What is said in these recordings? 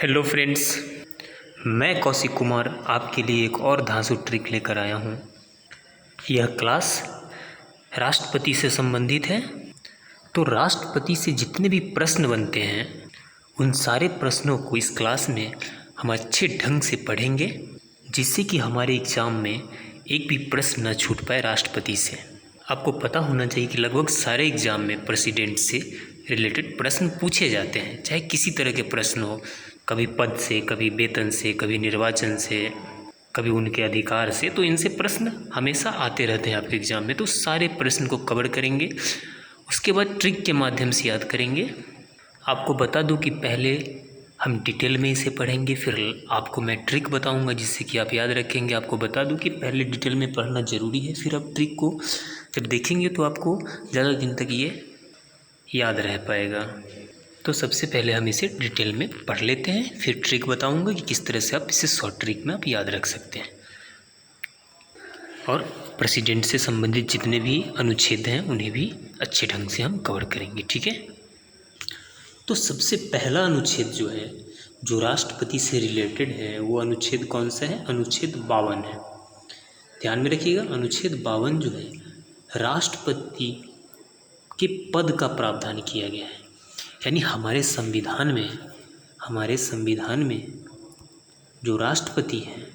Hello friends, मैं कौशिक कुमार आपके लिए एक और धांसू ट्रिक लेकर आया हूँ। यह क्लास राष्ट्रपति से संबंधित है। तो राष्ट्रपति से जितने भी प्रश्न बनते हैं उन सारे प्रश्नों को इस क्लास में हम अच्छे ढंग से पढ़ेंगे, जिससे कि हमारे एग्ज़ाम में एक भी प्रश्न न छूट पाए राष्ट्रपति से। आपको पता होना चाहिए कि लगभग सारे एग्ज़ाम में प्रेसिडेंट से रिलेटेड प्रश्न पूछे जाते हैं, चाहे किसी तरह के प्रश्न हो, कभी पद से, कभी वेतन से, कभी निर्वाचन से, कभी उनके अधिकार से। तो इनसे प्रश्न हमेशा आते रहते हैं आपके एग्ज़ाम में। तो सारे प्रश्न को कवर करेंगे, उसके बाद ट्रिक के माध्यम से याद करेंगे। आपको बता दूं कि पहले हम डिटेल में इसे पढ़ेंगे, फिर आपको मैं ट्रिक बताऊंगा जिससे कि आप याद रखेंगे। आपको बता दूं कि पहले डिटेल में पढ़ना ज़रूरी है, फिर आप ट्रिक को जब देखेंगे तो आपको ज़्यादा दिन तक ये याद रह पाएगा। तो सबसे पहले हम इसे डिटेल में पढ़ लेते हैं, फिर ट्रिक बताऊंगा कि किस तरह से आप इसे शॉर्ट ट्रिक में आप याद रख सकते हैं। और प्रेसिडेंट से संबंधित जितने भी अनुच्छेद हैं उन्हें भी अच्छे ढंग से हम कवर करेंगे, ठीक है। तो सबसे पहला अनुच्छेद जो है, जो राष्ट्रपति से रिलेटेड है, वो अनुच्छेद कौन सा है? अनुच्छेद 52 है। ध्यान में रखिएगा, अनुच्छेद 52 जो है राष्ट्रपति के पद का प्रावधान किया गया है। यानी हमारे संविधान में जो राष्ट्रपति हैं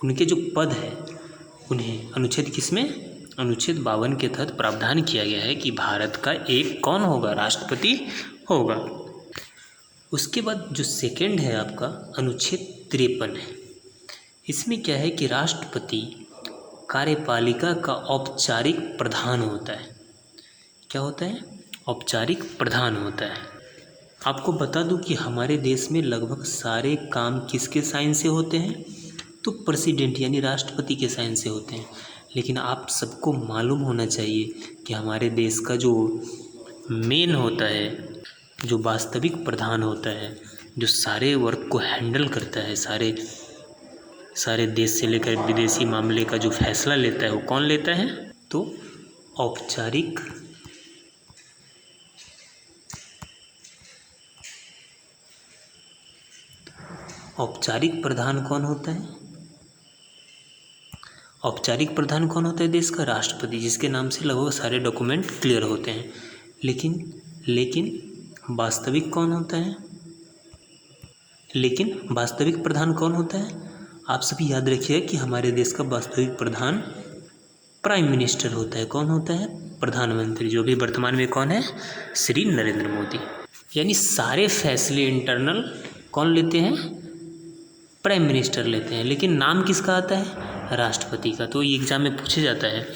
उनके जो पद है उन्हें अनुच्छेद किसमें? अनुच्छेद 52 के तहत प्रावधान किया गया है कि भारत का एक कौन होगा? राष्ट्रपति होगा। उसके बाद जो सेकंड है आपका अनुच्छेद 53 है। इसमें क्या है कि राष्ट्रपति कार्यपालिका का औपचारिक प्रधान होता है। क्या होता है? औपचारिक प्रधान होता है। आपको बता दूं कि हमारे देश में लगभग सारे काम किसके साइन से होते हैं? तो प्रेसिडेंट यानी राष्ट्रपति के साइन से होते हैं। लेकिन आप सबको मालूम होना चाहिए कि हमारे देश का जो मेन होता है, जो वास्तविक प्रधान होता है, जो सारे वर्क को हैंडल करता है, सारे देश से लेकर विदेशी मामले का जो फैसला लेता है, वो कौन लेता है? तो औपचारिक प्रधान कौन होता है? औपचारिक प्रधान कौन होता है देश का? राष्ट्रपति, जिसके नाम से लगभग सारे डॉक्यूमेंट क्लियर होते हैं। लेकिन वास्तविक कौन होता है? लेकिन वास्तविक प्रधान कौन होता है? आप सभी याद रखिएगा कि हमारे देश का वास्तविक प्रधान प्राइम मिनिस्टर होता है। कौन होता है? प्रधानमंत्री, जो भी वर्तमान में कौन है? श्री नरेंद्र मोदी। यानी सारे फैसले इंटरनल कौन लेते हैं? प्राइम मिनिस्टर लेते हैं। लेकिन नाम किसका आता है? राष्ट्रपति का। तो ये एग्जाम में पूछा जाता है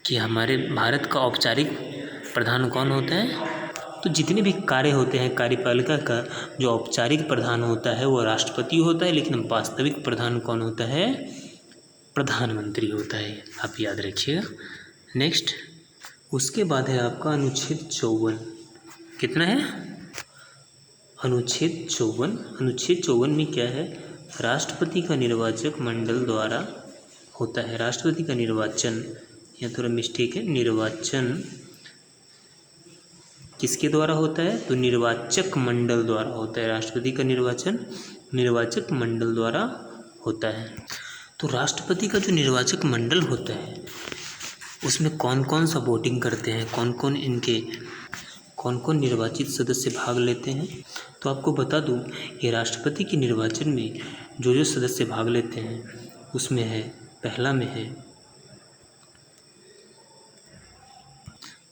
कि हमारे भारत का औपचारिक प्रधान कौन होता है? तो जितने भी कार्य होते हैं कार्यपालिका का, जो औपचारिक प्रधान होता है वो राष्ट्रपति होता है, लेकिन वास्तविक प्रधान कौन होता है? प्रधानमंत्री होता है। आप याद रखिएगा। नेक्स्ट, उसके बाद है आपका अनुच्छेद 54। कितना है? अनुच्छेद 54। अनुच्छेद 54 में क्या है? राष्ट्रपति का निर्वाचक मंडल द्वारा होता है। राष्ट्रपति का निर्वाचन, यहाँ थोड़ा मिस्टेक है, निर्वाचन किसके द्वारा होता है? तो निर्वाचक मंडल द्वारा होता है। राष्ट्रपति का निर्वाचन निर्वाचक मंडल द्वारा होता है। तो राष्ट्रपति का जो निर्वाचक मंडल होता है उसमें कौन कौन सा वोटिंग करते हैं, कौन कौन निर्वाचित सदस्य भाग लेते हैं? तो आपको बता दूं कि राष्ट्रपति के निर्वाचन में जो सदस्य भाग लेते हैं उसमें है,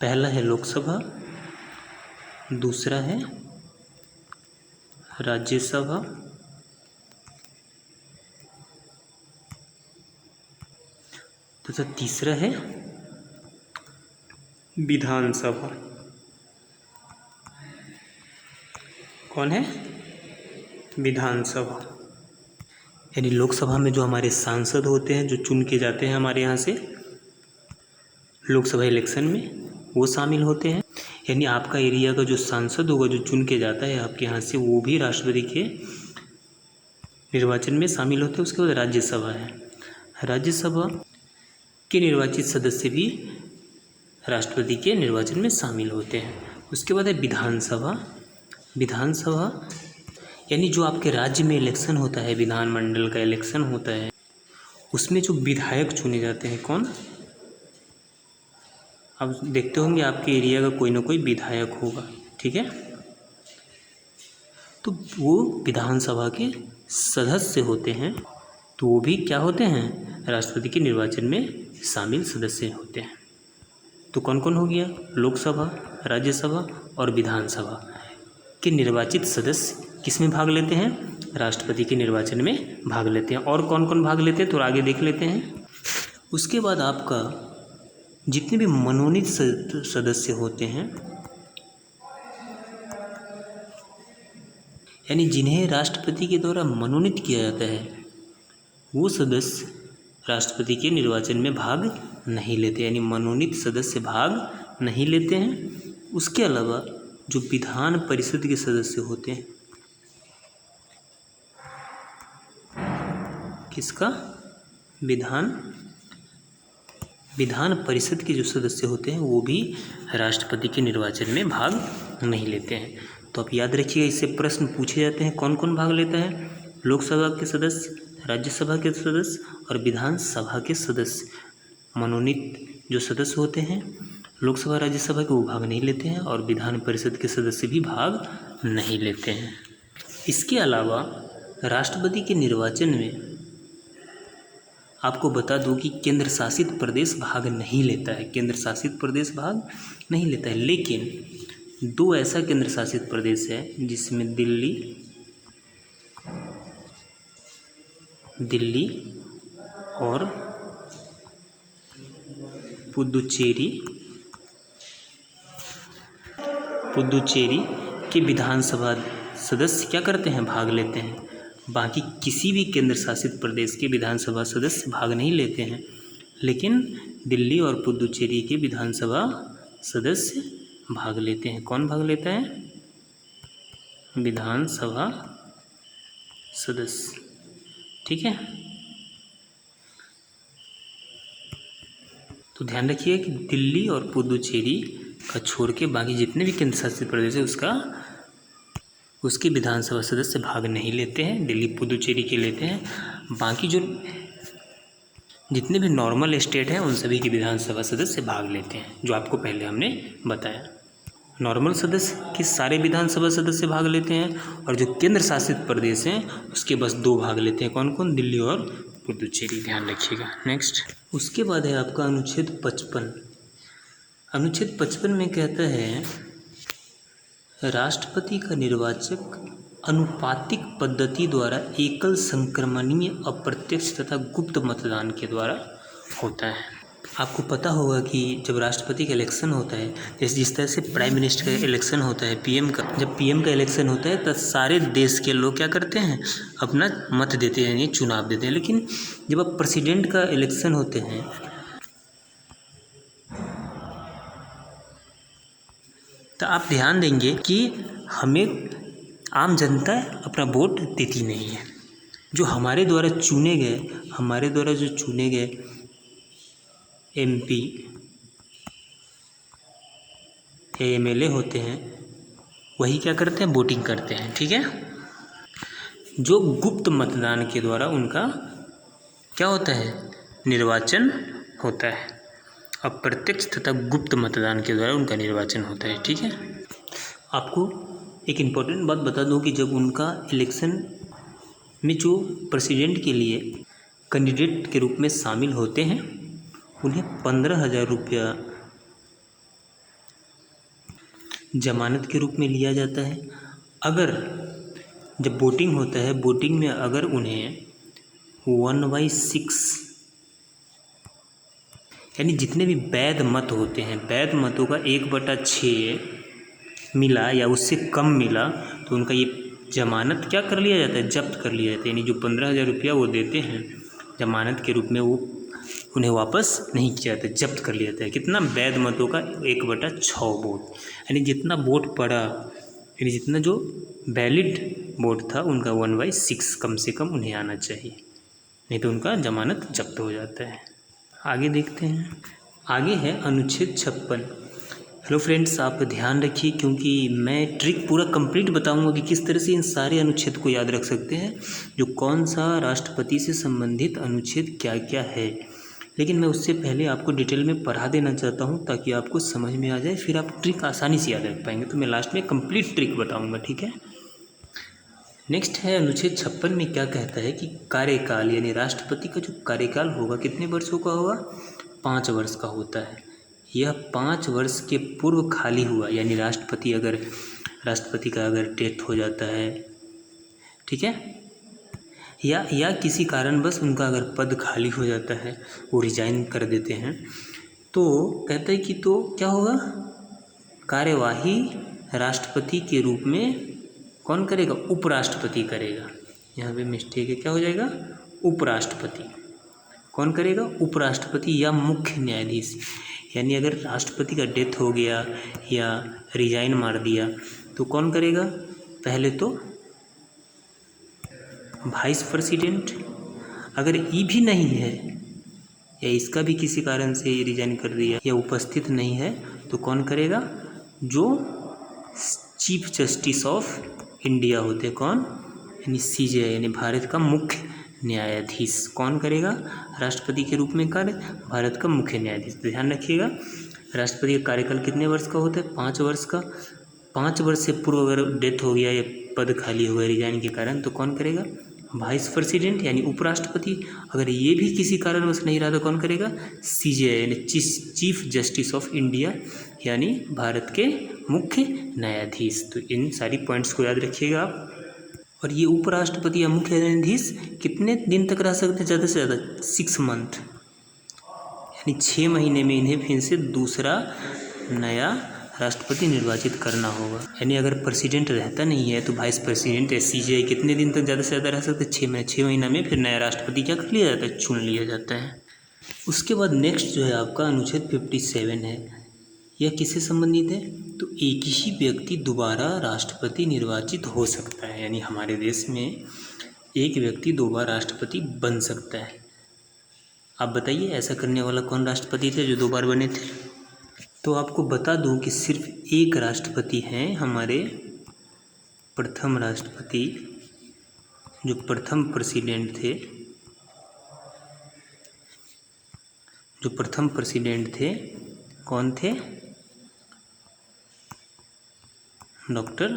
पहला है लोकसभा, दूसरा है राज्यसभा, तथा तीसरा है विधानसभा। कौन है? विधानसभा। यानी लोकसभा में जो हमारे सांसद होते हैं, जो चुन के जाते हैं हमारे यहाँ से लोकसभा इलेक्शन में, वो शामिल होते हैं। यानी आपका एरिया का जो सांसद होगा, जो चुन के जाता है आपके यहाँ से, वो भी राष्ट्रपति के निर्वाचन में शामिल होते हैं। उसके बाद राज्यसभा है। राज्यसभा के निर्वाचित सदस्य भी राष्ट्रपति के निर्वाचन में शामिल होते हैं। उसके बाद है विधानसभा, विधानसभा यानी जो आपके राज्य में इलेक्शन होता है, विधानमंडल का इलेक्शन होता है, उसमें जो विधायक चुने जाते हैं, कौन? अब देखते होंगे आपके एरिया का कोई ना कोई विधायक होगा, ठीक है। तो वो विधानसभा के सदस्य होते हैं, तो वो भी क्या होते हैं? राष्ट्रपति के निर्वाचन में शामिल सदस्य होते हैं। तो कौन कौन हो गया? लोकसभा, राज्यसभा और विधानसभा के निर्वाचित सदस्य किस में भाग लेते हैं? राष्ट्रपति के निर्वाचन में भाग लेते हैं। और कौन कौन भाग लेते हैं तो आगे देख लेते हैं। उसके बाद आपका जितने भी मनोनीत सदस्य होते हैं, यानी जिन्हें राष्ट्रपति के द्वारा मनोनीत किया जाता है, वो सदस्य राष्ट्रपति के निर्वाचन में भाग नहीं लेते, यानी मनोनीत सदस्य भाग नहीं लेते हैं। उसके अलावा जो विधान परिषद के सदस्य होते हैं, किसका? विधान परिषद के जो सदस्य होते हैं वो भी राष्ट्रपति के निर्वाचन में भाग नहीं लेते हैं। तो आप याद रखिएगा, इससे प्रश्न पूछे जाते हैं कौन कौन भाग लेता है? लोकसभा के सदस्य, राज्यसभा के सदस्य और विधानसभा के सदस्य। मनोनीत जो सदस्य होते हैं लोकसभा राज्यसभा के, वो भाग नहीं लेते हैं, और विधान परिषद के सदस्य भी भाग नहीं लेते हैं। इसके अलावा राष्ट्रपति के निर्वाचन में आपको बता दूं कि केंद्र शासित प्रदेश भाग नहीं लेता है, केंद्र शासित प्रदेश भाग नहीं लेता है। लेकिन दो ऐसा केंद्र शासित प्रदेश है जिसमें दिल्ली और पुदुचेरी के विधानसभा सदस्य क्या करते हैं? भाग लेते हैं। बाकी किसी भी केंद्र शासित प्रदेश के विधानसभा सदस्य भाग नहीं लेते हैं, लेकिन दिल्ली और पुदुचेरी के विधानसभा सदस्य भाग लेते हैं। कौन भाग लेता है? विधानसभा सदस्य, ठीक है। तो ध्यान रखिए कि दिल्ली और पुदुचेरी का छोड़ के बाकी जितने भी केंद्र शासित प्रदेश है उसके विधानसभा सदस्य भाग नहीं लेते हैं, दिल्ली पुदुचेरी के लेते हैं। बाकी जो जितने भी नॉर्मल स्टेट हैं उन सभी के विधानसभा सदस्य भाग लेते हैं, जो आपको पहले हमने बताया। नॉर्मल सदस्य के सारे विधानसभा सदस्य भाग लेते हैं, और जो केंद्र शासित प्रदेश हैं उसके बस दो भाग लेते हैं। कौन कौन? दिल्ली और पुदुचेरी, ध्यान रखिएगा। नेक्स्ट, उसके बाद है आपका अनुच्छेद 55। अनुच्छेद 55 में कहता है राष्ट्रपति का निर्वाचक अनुपातिक पद्धति द्वारा एकल संक्रमणीय अप्रत्यक्ष तथा गुप्त मतदान के द्वारा होता है। आपको पता होगा कि जब राष्ट्रपति का इलेक्शन होता है, जैसे जिस तरह से प्राइम मिनिस्टर का इलेक्शन होता है, पीएम का, जब पीएम का इलेक्शन होता है तब सारे देश के लोग क्या करते हैं? अपना मत देते हैं, यानी चुनाव देते हैं। लेकिन जब अब प्रेसिडेंट का इलेक्शन होते हैं तो आप ध्यान देंगे कि हमें आम जनता अपना वोट देती नहीं है। जो हमारे द्वारा जो चुने गए एमपी या एमएलए होते हैं, वही क्या करते हैं? वोटिंग करते हैं, ठीक है। जो गुप्त मतदान के द्वारा उनका क्या होता है? निर्वाचन होता है। अप्रत्यक्ष तथा गुप्त मतदान के द्वारा उनका निर्वाचन होता है, ठीक है। आपको एक इम्पोर्टेंट बात बता दूं कि जब उनका इलेक्शन में जो प्रेसिडेंट के लिए कैंडिडेट के रूप में शामिल होते हैं, उन्हें 15,000 रुपया जमानत के रूप में लिया जाता है। अगर जब वोटिंग होता है, वोटिंग में अगर उन्हें 1/6 यानी जितने भी वैध मत होते हैं, वैध मतों का 1/6 मिला या उससे कम मिला, तो उनका ये जमानत क्या कर लिया जाता है? जब्त कर लिया जाता है। यानी जो 15,000 रुपया वो देते हैं जमानत के रूप में, वो उन्हें वापस नहीं किया जाता, जब्त कर लिया जाता है। कितना? वैध मतों का 1/6 वोट, यानी जितना वोट पड़ा, यानी जितना जो वैलिड वोट था उनका 1/6 कम से कम उन्हें आना चाहिए, नहीं तो उनका जमानत जब्त हो जाता है। आगे देखते हैं। आगे है अनुच्छेद 56। हेलो फ्रेंड्स, आप ध्यान रखिए क्योंकि मैं ट्रिक पूरा कंप्लीट बताऊंगा कि किस तरह से इन सारे अनुच्छेद को याद रख सकते हैं, जो कौन सा राष्ट्रपति से संबंधित अनुच्छेद क्या क्या है। लेकिन मैं उससे पहले आपको डिटेल में पढ़ा देना चाहता हूं ताकि आपको समझ में आ जाए, फिर आप ट्रिक आसानी से याद रख पाएंगे। तो मैं लास्ट में कंप्लीट ट्रिक बताऊँगा, ठीक है। नेक्स्ट है अनुच्छेद 56 में क्या कहता है कि कार्यकाल यानी राष्ट्रपति का जो कार्यकाल होगा कितने वर्षों का होगा, 5 वर्ष का होता है। यह 5 वर्ष के पूर्व खाली हुआ यानी राष्ट्रपति का अगर डेथ हो जाता है, ठीक है, या किसी कारणवश उनका अगर पद खाली हो जाता है, वो रिजाइन कर देते हैं, तो कहता है कि तो क्या होगा, कार्यवाही राष्ट्रपति के रूप में कौन करेगा, उपराष्ट्रपति करेगा। यहाँ पे मिस्टेक है, क्या हो जाएगा, उपराष्ट्रपति। कौन करेगा, उपराष्ट्रपति या मुख्य न्यायाधीश। यानी अगर राष्ट्रपति का डेथ हो गया या रिजाइन मार दिया तो कौन करेगा, पहले तो वाइस प्रेसिडेंट। अगर ये भी नहीं है या इसका भी किसी कारण से रिजाइन कर दिया या उपस्थित नहीं है तो कौन करेगा, जो चीफ जस्टिस ऑफ इंडिया होते, कौन, यानी सीजेआई यानी भारत का मुख्य न्यायाधीश। कौन करेगा राष्ट्रपति के रूप में कार्य, भारत का मुख्य न्यायाधीश। ध्यान रखिएगा, राष्ट्रपति का कार्यकाल कितने वर्ष का होता है, 5 वर्ष का। 5 वर्ष से पूर्व अगर डेथ हो गया या पद खाली हो गया रिजाइन के कारण तो कौन करेगा, वाइस प्रेसिडेंट यानी उपराष्ट्रपति। अगर ये भी किसी कारणवश नहीं रहा तो कौन करेगा, सीजेआई यानी चीफ जस्टिस ऑफ इंडिया यानी भारत के मुख्य न्यायाधीश। तो इन सारी पॉइंट्स को याद रखिएगा आप। और ये उपराष्ट्रपति या मुख्य न्यायाधीश कितने दिन तक रह सकते हैं, ज़्यादा से ज़्यादा 6 मंथ, यानी 6 महीने में इन्हें फिर से दूसरा नया राष्ट्रपति निर्वाचित करना होगा। यानी अगर प्रेसिडेंट रहता नहीं है तो वाइस प्रेसिडेंट या सीजेआई कितने दिन तक ज़्यादा से ज़्यादा रह सकते हैं, 6 महीने। 6 महीना में फिर नया राष्ट्रपति क्या कर लिया जाता है, चुन लिया जाता है। उसके बाद नेक्स्ट जो है आपका अनुच्छेद 57 है। यह किससे संबंधित है, तो एक ही व्यक्ति दोबारा राष्ट्रपति निर्वाचित हो सकता है। यानी हमारे देश में एक व्यक्ति 2 बार राष्ट्रपति बन सकता है। आप बताइए ऐसा करने वाला कौन राष्ट्रपति थे जो 2 बार बने थे। तो आपको बता दूं कि सिर्फ एक राष्ट्रपति हैं हमारे, प्रथम राष्ट्रपति जो प्रथम प्रेसिडेंट थे, कौन थे, डॉक्टर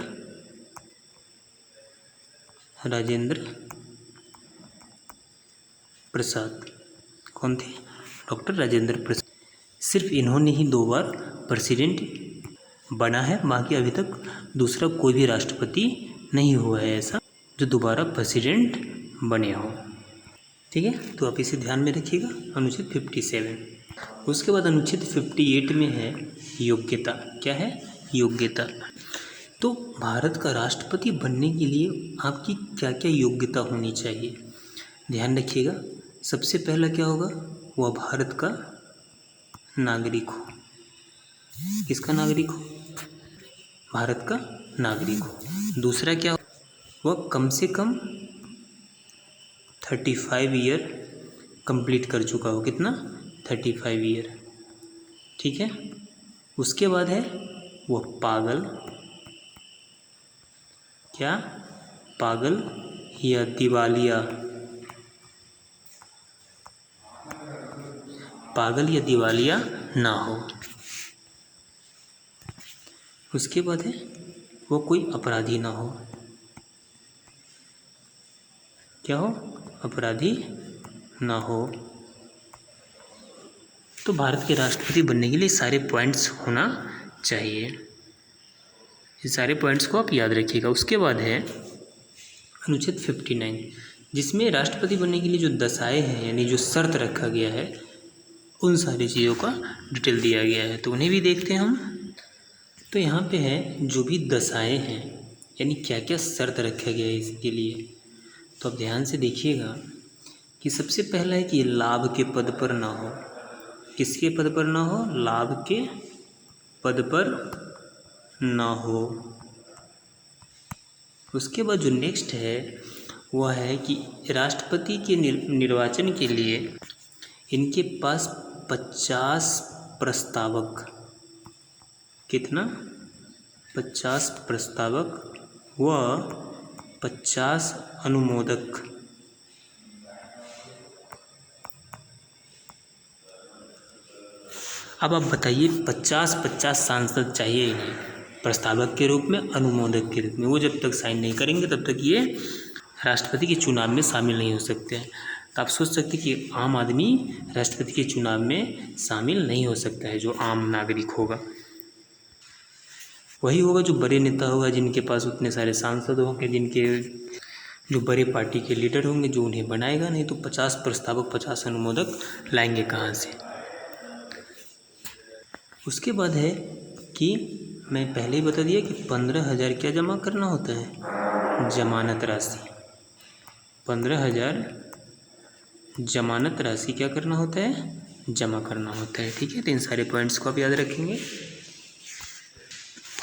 राजेंद्र प्रसाद। कौन थे, डॉक्टर राजेंद्र प्रसाद। सिर्फ इन्होंने ही 2 बार प्रेसिडेंट बना है, बाकी अभी तक दूसरा कोई भी राष्ट्रपति नहीं हुआ है ऐसा जो दोबारा प्रेसिडेंट बने हो, ठीक है। तो आप इसे ध्यान में रखिएगा, अनुच्छेद 57। उसके बाद अनुच्छेद 58 में है योग्यता। क्या है, योग्यता। तो भारत का राष्ट्रपति बनने के लिए आपकी क्या क्या योग्यता होनी चाहिए, ध्यान रखिएगा। सबसे पहला क्या होगा, वह भारत का नागरिक हो। किसका नागरिक हो, भारत का नागरिक हो। दूसरा क्या हो, वह कम से कम 35 ईयर कंप्लीट कर चुका हो। कितना, 35 ईयर, ठीक है। उसके बाद है वह पागल, क्या, पागल या दिवालिया, पागल या दिवालिया ना हो। उसके बाद है वो कोई अपराधी ना हो। क्या हो, अपराधी ना हो। तो भारत के राष्ट्रपति बनने के लिए सारे पॉइंट्स होना चाहिए। ये सारे पॉइंट्स को आप याद रखिएगा। उसके बाद है अनुच्छेद 59, जिसमें राष्ट्रपति बनने के लिए जो दशाएं हैं यानी जो शर्त रखा गया है उन सारी चीज़ों का डिटेल दिया गया है, तो उन्हें भी देखते हैं हम। तो यहाँ पे है जो भी दशाएं हैं यानी क्या क्या शर्त रखा गया है इसके लिए, तो आप ध्यान से देखिएगा कि सबसे पहला है कि लाभ के पद पर ना हो। किसके पद पर ना हो, लाभ के पद पर ना हो। उसके बाद जो नेक्स्ट है वह है कि राष्ट्रपति के निर्वाचन के लिए इनके पास 50 प्रस्तावक कितना? 50 प्रस्तावक व 50 अनुमोदक। अब आप बताइए, 50 सांसद चाहिए इन्हें प्रस्तावक के रूप में, अनुमोदक के रूप में। वो जब तक साइन नहीं करेंगे तब तक ये राष्ट्रपति के चुनाव में शामिल नहीं हो सकते हैं। तो आप सोच सकते हैं कि आम आदमी राष्ट्रपति के चुनाव में शामिल नहीं हो सकता है, जो आम नागरिक होगा। वही होगा जो बड़े नेता होगा, जिनके पास उतने सारे सांसद होंगे, जिनके जो बड़े पार्टी के लीडर होंगे, जो उन्हें बनाएगा। नहीं तो 50 प्रस्तावक 50 अनुमोदक लाएंगे कहाँ से? उसके बाद है कि मैं पहले ही बता दिया कि 15,000 क्या जमा करना होता है? जमानत राशि। 15,000 जमानत राशि क्या करना होता है? जमा करना होता है। ठीक है, तो इन सारे पॉइंट्स को आप याद रखेंगे।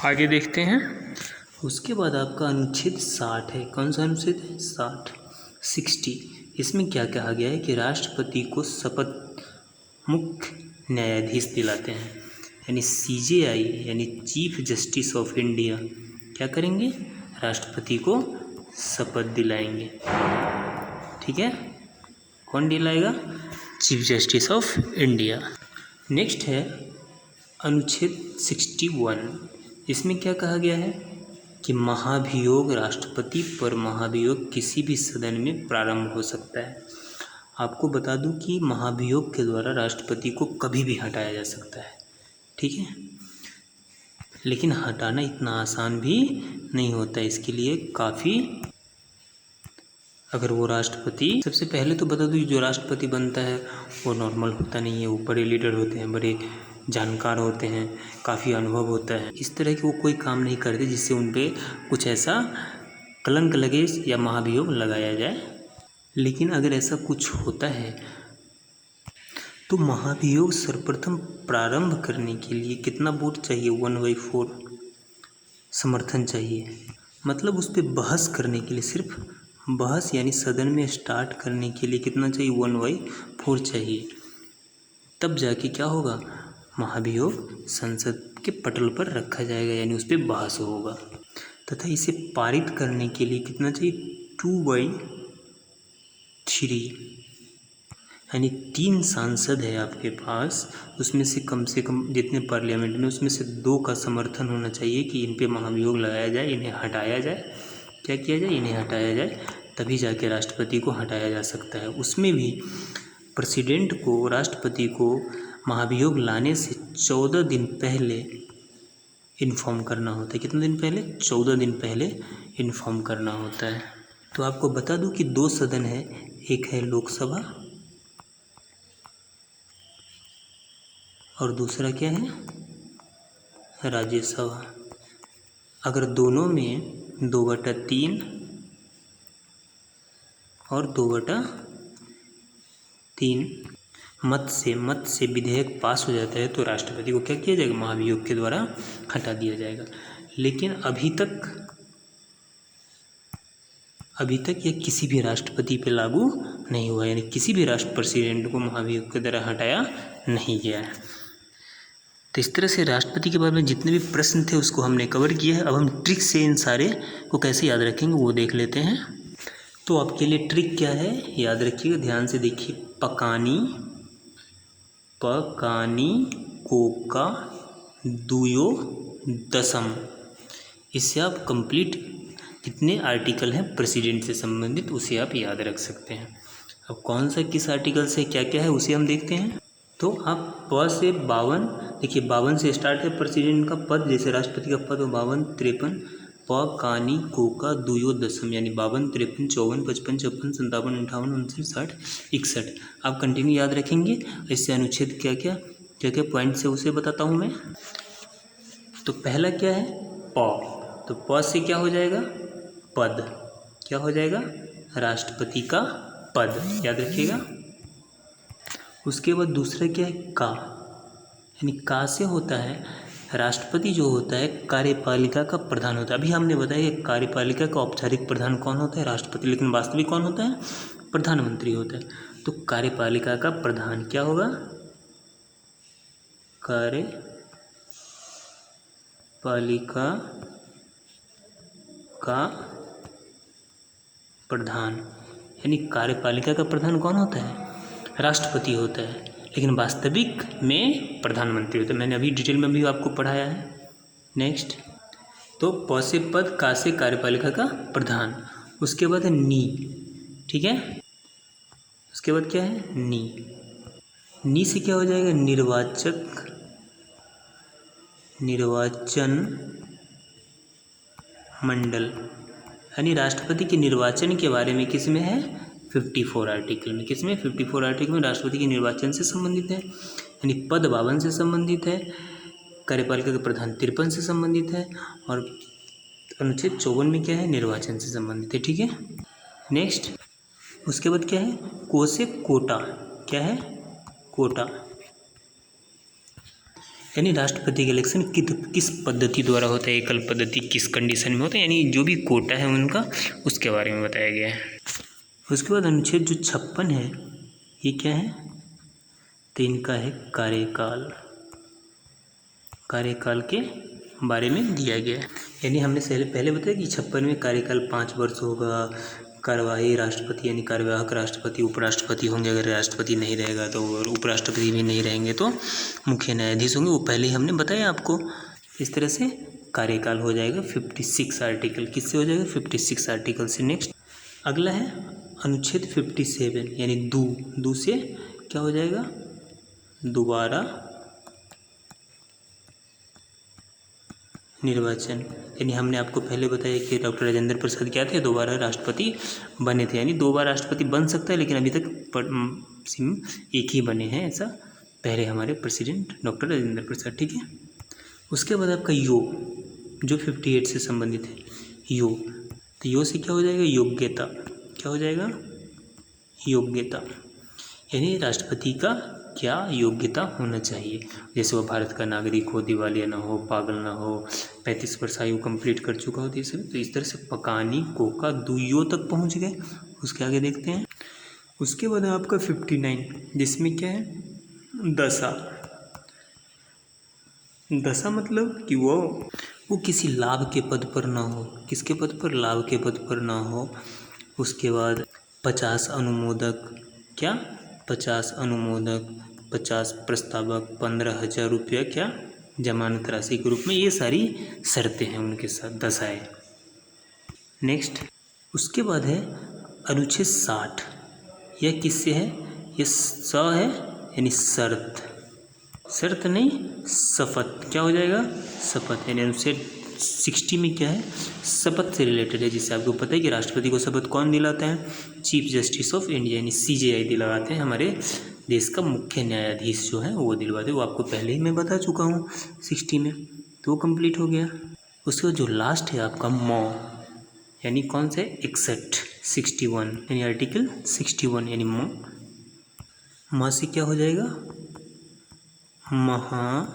आगे देखते हैं। उसके बाद आपका अनुच्छेद 60 है। कौन सा अनुच्छेद है? 60। इसमें क्या कहा गया है कि राष्ट्रपति को शपथ मुख्य न्यायाधीश दिलाते हैं, यानी CJI यानी चीफ जस्टिस ऑफ इंडिया क्या करेंगे? राष्ट्रपति को शपथ दिलाएंगे। ठीक है, कौन दिलाएगा? Chief justice of India. Next है अनुच्छेद 61। इसमें क्या कहा गया है कि महाभियोग, राष्ट्रपति पर महाभियोग किसी भी सदन में प्रारंभ हो सकता है। आपको बता दूं कि महाभियोग के द्वारा राष्ट्रपति को कभी भी हटाया जा सकता है। ठीक है, लेकिन हटाना इतना आसान भी नहीं होता है। इसके लिए काफ़ी, अगर वो राष्ट्रपति, सबसे पहले तो बता दूँ जो राष्ट्रपति बनता है वो नॉर्मल होता नहीं है। वो बड़े लीडर होते हैं, बड़े जानकार होते हैं, काफ़ी अनुभव होता है। इस तरह के वो कोई काम नहीं करते जिससे उन पर कुछ ऐसा कलंक लगे या महाभियोग लगाया जाए। लेकिन अगर ऐसा कुछ होता है तो महाभियोग सर्वप्रथम प्रारंभ करने के लिए कितना वोट चाहिए? 1/4 समर्थन चाहिए। मतलब उस पर बहस करने के लिए, सिर्फ बहस यानी सदन में स्टार्ट करने के लिए कितना चाहिए? 1/4 चाहिए। तब जाके क्या होगा? महाभियोग संसद के पटल पर रखा जाएगा, यानी उस पर बहस होगा। तथा इसे पारित करने के लिए कितना चाहिए? 2/3, यानी 3 सांसद है आपके पास, उसमें से कम जितने पार्लियामेंट में, उसमें से 2 का समर्थन होना चाहिए कि इन पे महाभियोग लगाया जाए, इन्हें हटाया जाए। क्या किया जाए? इन्हें हटाया जाए। तभी जाके राष्ट्रपति को हटाया जा सकता है। उसमें भी प्रेसिडेंट को, राष्ट्रपति को महाभियोग लाने से 14 दिन पहले इन्फॉर्म करना होता है। कितने दिन पहले? 14 दिन पहले इन्फॉर्म करना होता है। तो आपको बता दूं कि 2 सदन है, एक है लोकसभा और दूसरा क्या है? राज्यसभा। अगर दोनों में 2/3 और 2/3 मत से विधेयक पास हो जाता है तो राष्ट्रपति को क्या किया जाएगा? महाभियोग के द्वारा हटा दिया जाएगा। लेकिन अभी तक यह किसी भी राष्ट्रपति पे लागू नहीं हुआ, यानी किसी भी राष्ट्र प्रेसिडेंट को महाभियोग के द्वारा हटाया नहीं गया है। तो इस तरह से राष्ट्रपति के बारे में जितने भी प्रश्न थे उसको हमने कवर किया है। अब हम ट्रिक से इन सारे को कैसे याद रखेंगे वो देख लेते हैं। तो आपके लिए ट्रिक क्या है, याद रखिएगा, ध्यान से देखिए। पकानी कोका दुयो दशम। इससे आप कंप्लीट जितने आर्टिकल हैं प्रेसिडेंट से संबंधित उसे आप याद रख सकते हैं। अब कौन सा किस आर्टिकल से क्या क्या है उसे हम देखते हैं। तो आप 1 से 52, देखिए 52 से स्टार्ट है प्रेसिडेंट का पद, जैसे राष्ट्रपति का पद हो 52, 53, पकानी कोका दुयो दशम, यानी 52, 53, 54, 55, 56, 57, 58, 59, 60, 61। आप कंटिन्यू याद रखेंगे। इससे अनुच्छेद क्या क्या पॉइंट से उसे बताता हूँ मैं। तो पहला क्या है? प। तो प से क्या हो जाएगा? पद। क्या हो जाएगा? राष्ट्रपति का पद, याद रखिएगा। उसके बाद दूसरा क्या है? का, यानी का से होता है राष्ट्रपति जो होता है कार्यपालिका का प्रधान होता है। अभी हमने बताया कि कार्यपालिका का औपचारिक प्रधान कौन होता है? राष्ट्रपति, लेकिन वास्तविक कौन होता है? प्रधानमंत्री होता है। तो कार्यपालिका का प्रधान क्या होगा? पालिका का प्रधान, यानी कार्यपालिका का प्रधान कौन होता है? राष्ट्रपति होता है, लेकिन वास्तविक में प्रधानमंत्री होता है। मैंने अभी डिटेल में भी आपको पढ़ाया है। नेक्स्ट, तो प से पद, का से कार्यपालिका का प्रधान, उसके बाद है नी, ठीक है। उसके बाद क्या है? नी। नी से क्या हो जाएगा? निर्वाचक, निर्वाचन मंडल, यानी राष्ट्रपति के निर्वाचन के बारे में किस में है? 54 आर्टिकल में। किस में? 54 आर्टिकल में राष्ट्रपति के निर्वाचन से संबंधित है, यानी पद 52 से संबंधित है, कार्यपालिका के प्रधान 53 से संबंधित है, और अनुच्छेद 54 में क्या है? निर्वाचन से संबंधित है, ठीक है। नेक्स्ट, उसके बाद क्या है? को से कोटा, क्या है? कोटा, यानी राष्ट्रपति का इलेक्शन किस पद्धति द्वारा होता है? एकल पद्धति, किस कंडीशन में होता है, यानी जो भी कोटा है उनका, उसके बारे में बताया गया है। उसके बाद अनुच्छेद जो 56 है, ये क्या है? तो इनका है कार्यकाल, कार्यकाल के बारे में दिया गया है। यानी हमने पहले बताया कि 56 में कार्यकाल 5 वर्ष होगा, कार्यवाही राष्ट्रपति यानी कार्यवाहक राष्ट्रपति, उपराष्ट्रपति होंगे, अगर राष्ट्रपति नहीं रहेगा तो, और उपराष्ट्रपति भी नहीं रहेंगे तो मुख्य न्यायाधीश होंगे, वो पहले ही हमने बताया आपको। इस तरह से कार्यकाल हो जाएगा 56 आर्टिकल, किससे हो जाएगा? 56 आर्टिकल से। नेक्स्ट, अगला है अनुच्छेद 57, यानी दू से क्या हो जाएगा? दोबारा निर्वाचन, यानी हमने आपको पहले बताया कि डॉक्टर राजेंद्र प्रसाद क्या थे? दोबारा राष्ट्रपति बने थे, यानी 2 बार राष्ट्रपति बन सकता है, लेकिन अभी तक एक ही बने हैं, ऐसा पहले हमारे प्रेसिडेंट डॉक्टर राजेंद्र प्रसाद, ठीक है। उसके बाद आपका यो, जो 58 से संबंधित है, यो। तो यो से क्या हो जाएगा? योग्यता, क्या हो जाएगा? योग्यता, यानी राष्ट्रपति का क्या योग्यता होना चाहिए, जैसे वो भारत का नागरिक हो, दिवालिया ना हो, पागल ना हो, 35 वर्ष आयु कंप्लीट कर चुका हो, तो इस तरह से पकानी कोका दुइयों तक पहुंच गए। उसके आगे देखते हैं। उसके बाद आपका 59, जिसमें क्या है? दशा। दशा मतलब कि वो किसी लाभ के पद पर ना हो, किसके पद पर? लाभ के पद पर ना हो। उसके बाद 50 अनुमोदक, क्या? 50 अनुमोदक, 50 प्रस्तावक, 15,000 रुपया क्या? जमानत राशि के रूप में, ये सारी शर्तें हैं उनके साथ, दशाएं। नेक्स्ट, उसके बाद है अनुच्छेद 60, यह किससे है? ये स है, यानी शर्त, शर्त नहीं शपथ, क्या हो जाएगा? शपथ, यानी अनुच्छेद 60 में क्या है? शपथ से रिलेटेड है, जिससे आपको पता है कि राष्ट्रपति को शपथ कौन दिलाता है? चीफ जस्टिस ऑफ इंडिया, यानी CJI दिलवाते हैं, हमारे देश का मुख्य न्यायाधीश जो है वो दिलवाते हैं। वो आपको पहले ही मैं बता चुका हूँ 60 में, तो वो कंप्लीट हो गया। उसके बाद जो लास्ट है आपका मौ, यानी कौन सा है? 61, यानी आर्टिकल 61, यानी मौ से क्या हो जाएगा? महाभियोग,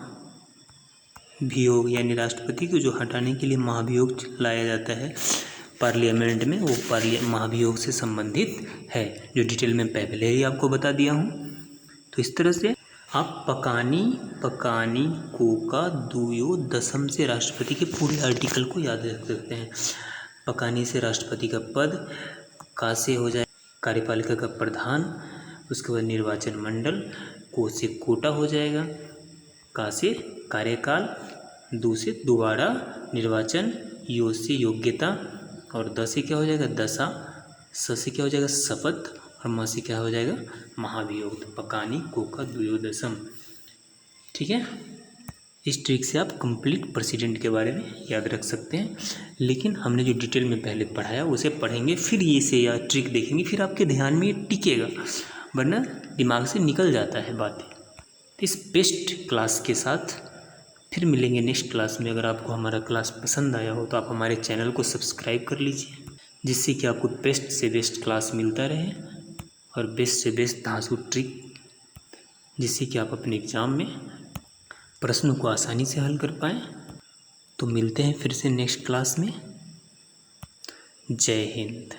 यानी राष्ट्रपति को जो हटाने के लिए महाभियोग लाया जाता है पार्लियामेंट में, वो महाभियोग से संबंधित है, जो डिटेल में पहले ही आपको बता दिया हूँ। तो इस तरह से आप पकानी कोका दुयो दशम से राष्ट्रपति के पूरे आर्टिकल को याद रख सकते हैं। पकानी से राष्ट्रपति का पद, का से हो जाए कार्यपालिका का प्रधान, उसके बाद निर्वाचन मंडल, को से कोटा हो जाएगा, का से कार्यकाल, दू से दोबारा निर्वाचन, यो से योग्यता, और द से क्या हो जाएगा? दशा, स से क्या हो जाएगा? शपथ, और म से क्या हो जाएगा? महाभियोग। तो पकानी कोका दुयोदशम, ठीक है। इस ट्रिक से आप कंप्लीट प्रेसिडेंट के बारे में याद रख सकते हैं, लेकिन हमने जो डिटेल में पहले पढ़ाया उसे पढ़ेंगे, फिर ये से या ट्रिक देखेंगे, फिर आपके ध्यान में ये टिकेगा, वरना दिमाग से निकल जाता है बातें। इस बेस्ट क्लास के साथ फिर मिलेंगे नेक्स्ट क्लास में। अगर आपको हमारा क्लास पसंद आया हो तो आप हमारे चैनल को सब्सक्राइब कर लीजिए, जिससे कि आपको बेस्ट से बेस्ट क्लास मिलता रहे, और बेस्ट से बेस्ट धांसू ट्रिक, जिससे कि आप अपने एग्ज़ाम में प्रश्नों को आसानी से हल कर पाएँ। तो मिलते हैं फिर से नेक्स्ट क्लास में। जय हिंद।